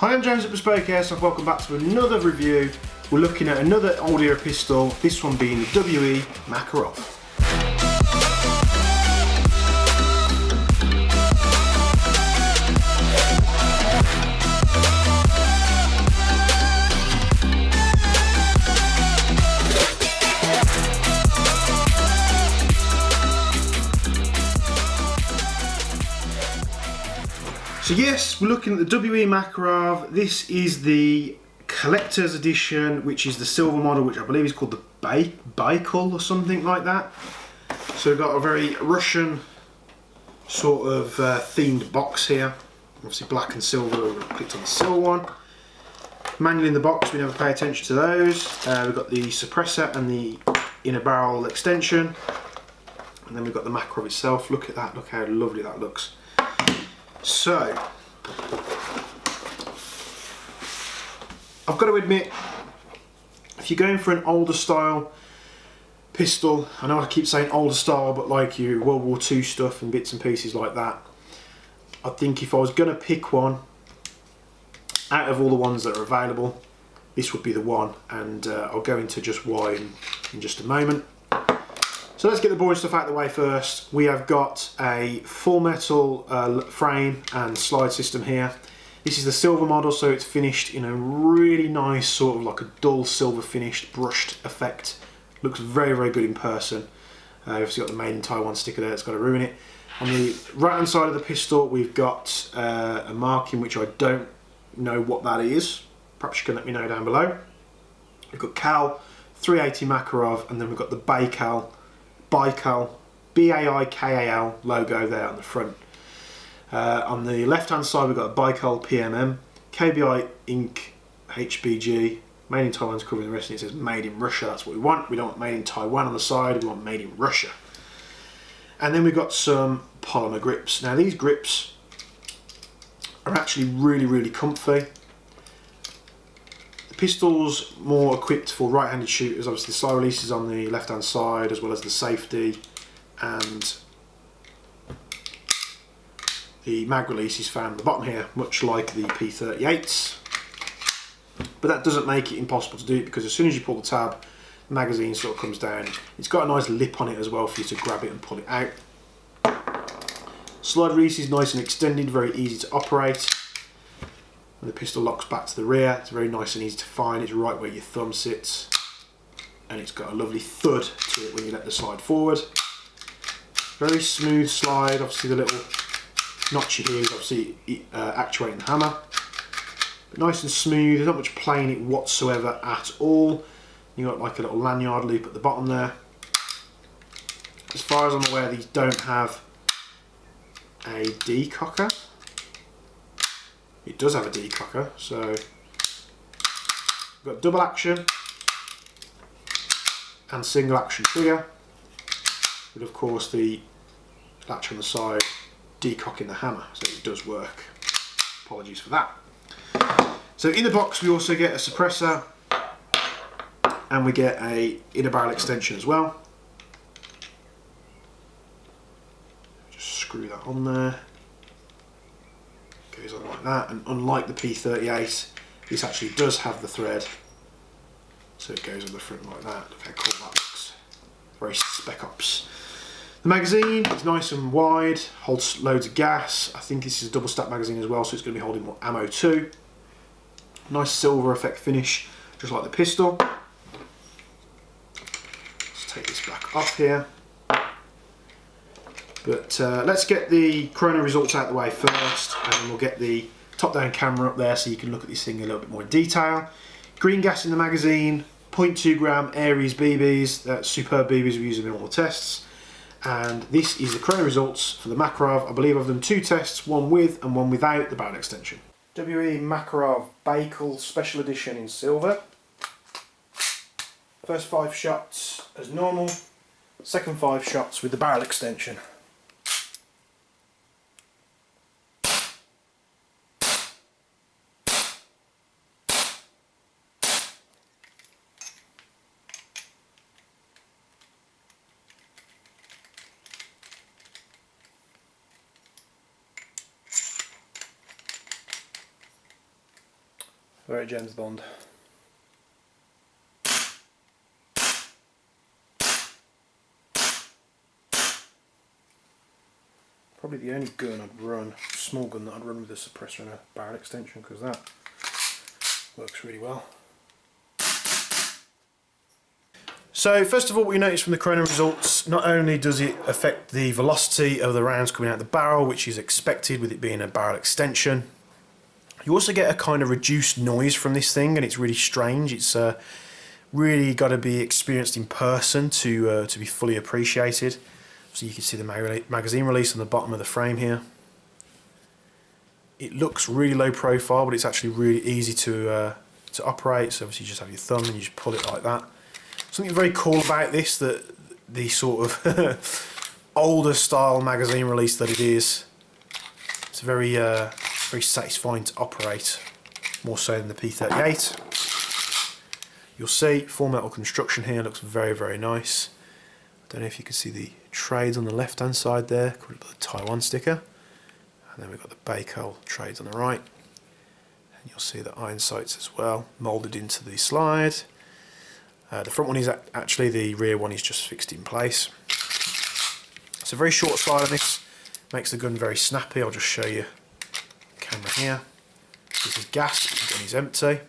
Hi, I'm James at Bespoke Airsoft. Welcome back to another review. We're looking at another old era pistol, this one being the WE Makarov. So yes, we're looking at the WE Makarov. This is the collector's edition, which is the silver model, which I believe is called the Baikal or something like that. So we've got a very Russian sort of themed box here. Obviously black and silver, we've clicked on the silver one. Manual in the box, we never pay attention to those. We've got the suppressor and the inner barrel extension. And then we've got the Makarov itself. Look at that, look how lovely that looks. So, I've got to admit, if you're going for an older style pistol, I know I keep saying older style, but like your World War II stuff and bits and pieces like that, I think if I was going to pick one, out of all the ones that are available, this would be the one, and I'll go into just why in just a moment. So let's get the boring stuff out of the way first. We have got a full metal frame and slide system here. This is the silver model, so it's finished in a really nice sort of like a dull silver finished brushed effect. Looks very, very good in person. Obviously got the Made in Taiwan sticker there, that's got to ruin it. On the right hand side of the pistol we've got a marking which I don't know what that is. Perhaps you can let me know down below. We've got Cal 380 Makarov, and then we've got the Baikal B-A-I-K-A-L logo there on the front. On the left hand side we've got a Baikal PMM, KBI Inc. HBG, Made in Taiwan's covering the rest, and it says Made in Russia. That's what we want. We don't want Made in Taiwan on the side, we want Made in Russia. And then we've got some polymer grips. Now these grips are actually really, really comfy. The pistol's more equipped for right-handed shooters. Obviously the slide release is on the left-hand side, as well as the safety, and the mag release is found at the bottom here, much like the P38s. But that doesn't make it impossible to do it, because as soon as you pull the tab, the magazine sort of comes down. It's got a nice lip on it as well for you to grab it and pull it out. Slide release is nice and extended, very easy to operate. When the pistol locks back to the rear, it's very nice and easy to find. It's right where your thumb sits, and it's got a lovely thud to it when you let the slide forward. Very smooth slide. Obviously the little notch here is obviously actuating the hammer, but nice and smooth. There's not much playing it whatsoever at all. You've got like a little lanyard loop at the bottom there. As far as I'm aware, these don't have a decocker. It does have a decocker, so we've got double action and single action trigger, with of course the latch on the side decocking the hammer, so it does work. Apologies for that. So in the box we also get a suppressor, and we get a inner barrel extension as well. Just screw that on there. Goes on like that, and unlike the P38, this actually does have the thread, so it goes on the front like that. Look how cool that looks. Very Spec Ops. The magazine is nice and wide, holds loads of gas. I think this is a double stack magazine as well, so it's going to be holding more ammo too. Nice silver effect finish, just like the pistol. Let's take this back off here. But let's get the chrono results out of the way first, and then we'll get the top-down camera up there so you can look at this thing a little bit more in detail. Green gas in the magazine, 0.2 gram Aries BBs, that's superb BBs we use in all the tests. And this is the chrono results for the Makarov. I believe I've done 2 tests, one with and one without the barrel extension. WE Makarov Baikal Special Edition in silver. First 5 shots as normal, second 5 shots with the barrel extension. Very James Bond. Probably the only gun I'd run, small gun that I'd run with a suppressor and a barrel extension, because that works really well. So first of all, what you notice from the chrono results, not only does it affect the velocity of the rounds coming out the barrel, which is expected with it being a barrel extension, you also get a kind of reduced noise from this thing, and it's really strange. It's really got to be experienced in person to be fully appreciated. So you can see the magazine release on the bottom of the frame here. It looks really low profile, but it's actually really easy to operate. So obviously you just have your thumb and you just pull it like that. Something very cool about this, that the sort of older style magazine release that it is, it's very very satisfying to operate, more so than the P38. You'll see full metal construction here, looks very, very nice. I don't know if you can see the trades on the left hand side there, called the Taiwan sticker, and then we've got the Baikal trades on the right, and you'll see the iron sights as well, moulded into the slide. The front one is actually, the rear one is just fixed in place. It's a very short slide on this, makes the gun very snappy. I'll just show you the camera here. This is gas, the gun is empty.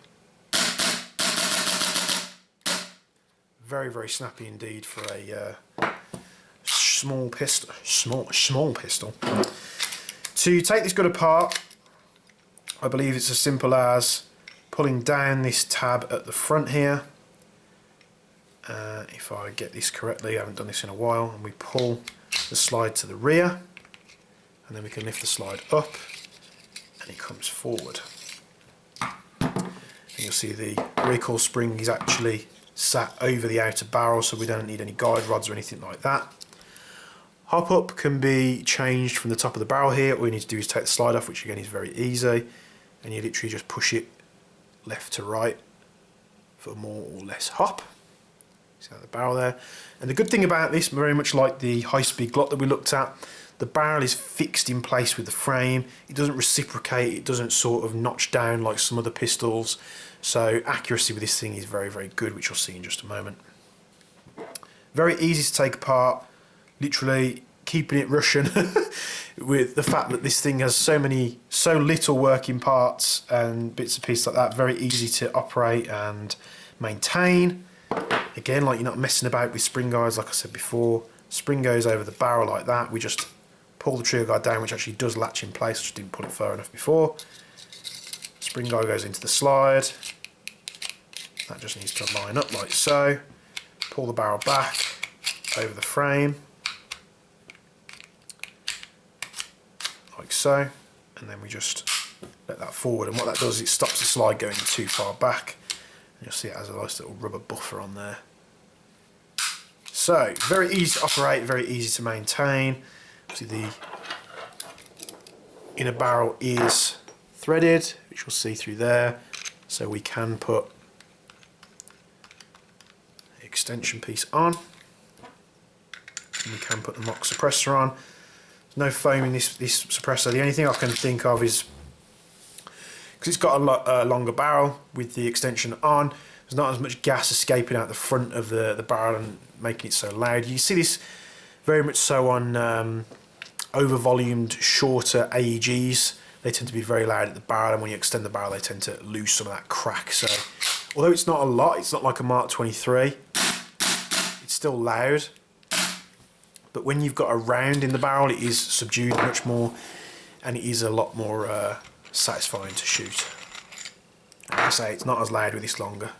Very, very snappy indeed for a small pistol. Small pistol. To take this gun apart, I believe it's as simple as pulling down this tab at the front here. If I get this correctly, I haven't done this in a while, and we pull the slide to the rear, and then we can lift the slide up, and it comes forward. And you'll see the recoil spring is actually sat over the outer barrel, so we don't need any guide rods or anything like that. Hop up can be changed from the top of the barrel here. All you need to do is take the slide off, which again is very easy, and you literally just push it left to right for more or less hop. See the barrel there. And the good thing about this, very much like the high-speed Glock that we looked at, the barrel is fixed in place with the frame. It doesn't reciprocate, it doesn't sort of notch down like some other pistols. So accuracy with this thing is very, very good, which you'll see in just a moment. Very easy to take apart, literally keeping it Russian with the fact that this thing has so little working parts and bits and pieces like that. Very easy to operate and maintain. Again, like, you're not messing about with spring guides, like I said before. Spring goes over the barrel like that. We just pull the trigger guide down, which actually does latch in place. I just didn't pull it far enough before. Spring guide goes into the slide. That just needs to line up like so. Pull the barrel back over the frame, like so, and then we just let that forward. And what that does is it stops the slide going too far back. You'll see it has a nice little rubber buffer on there. So, very easy to operate, very easy to maintain. See, the inner barrel is threaded, which you'll see through there. So we can put the extension piece on. And we can put the mock suppressor on. There's no foam in this suppressor. The only thing I can think of is, because it's got a longer barrel with the extension on, there's not as much gas escaping out the front of the barrel and making it so loud. You see this very much so on over-volumed, shorter AEGs. They tend to be very loud at the barrel, and when you extend the barrel they tend to lose some of that crack. So although it's not a lot, it's not like a Mark 23, it's still loud. But when you've got a round in the barrel, it is subdued much more, and it is a lot more satisfying to shoot. Like I say, it's not as loud with this longer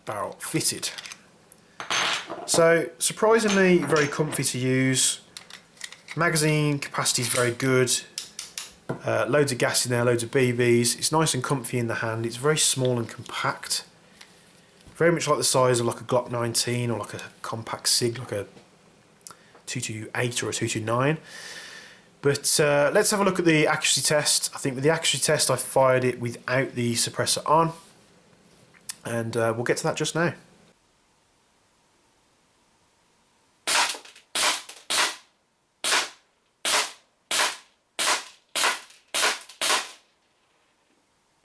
barrel fitted. So surprisingly very comfy to use. Magazine capacity is very good. Loads of gas in there, loads of BBs. It's nice and comfy in the hand. It's very small and compact. Very much like the size of like a Glock 19 or like a compact SIG, like a 228 or a 229. But let's have a look at the accuracy test. I think with the accuracy test I fired it without the suppressor on, and we'll get to that just now.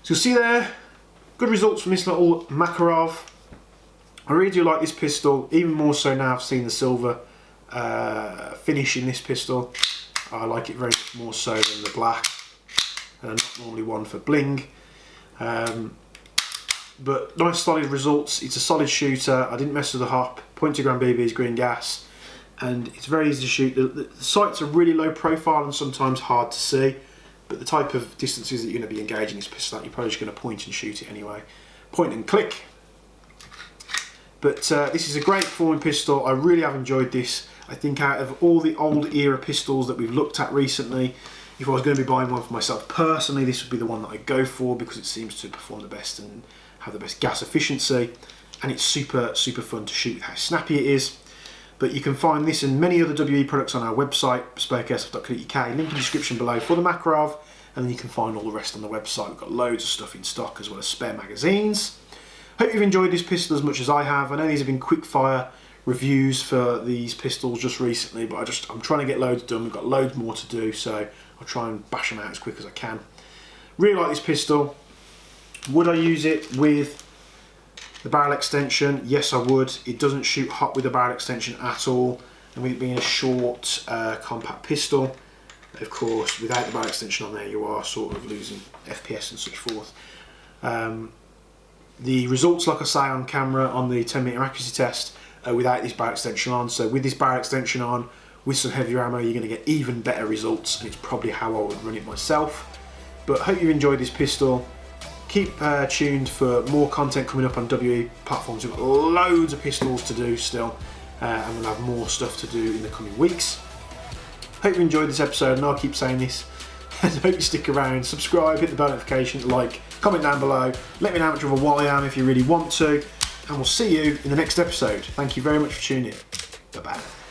So you'll see there, good results from this little Makarov. I really do like this pistol, even more so now I've seen the silver finish in this pistol. I like it very much more so than the black, and I'm not normally one for bling. But nice solid results. It's a solid shooter. I didn't mess with the hop. 0.2 gram BB is green gas, and it's very easy to shoot. The sights are really low profile and sometimes hard to see, but the type of distances that you're going to be engaging this pistol at, you're probably just going to point and shoot it anyway. Point and click. But this is a great performing pistol. I really have enjoyed this. I think out of all the old era pistols that we've looked at recently, if I was going to be buying one for myself personally, this would be the one that I go for because it seems to perform the best and have the best gas efficiency, and it's super fun to shoot with how snappy it is. But you can find this and many other WE products on our website, bespokeairsoft.co.uk, link in the description below for the Makarov, and then you can find all the rest on the website. We've got loads of stuff in stock as well as spare magazines. Hope you've enjoyed this pistol as much as I have. I know these have been quick fire reviews for these pistols just recently, but I'm trying to get loads done. We've got loads more to do, so I'll try and bash them out as quick as I can. Really like this pistol. Would I use it with the barrel extension? Yes, I would. It doesn't shoot hot with the barrel extension at all, and with it being a short, compact pistol, of course, without the barrel extension on there, you are sort of losing FPS and such forth. The results, like I say on camera on the 10-meter accuracy test, are without this barrel extension on. So with this barrel extension on, with some heavier ammo, you're going to get even better results, and it's probably how I would run it myself. But I hope you've enjoyed this pistol. Keep tuned for more content coming up on WE platforms. We've got loads of pistols to do still, and we'll have more stuff to do in the coming weeks. Hope you enjoyed this episode, and I'll keep saying this. And hope you stick around, subscribe, hit the bell notification, like, comment down below, let me know how much of a wall I am if you really want to, and we'll see you in the next episode. Thank you very much for tuning in. Bye bye.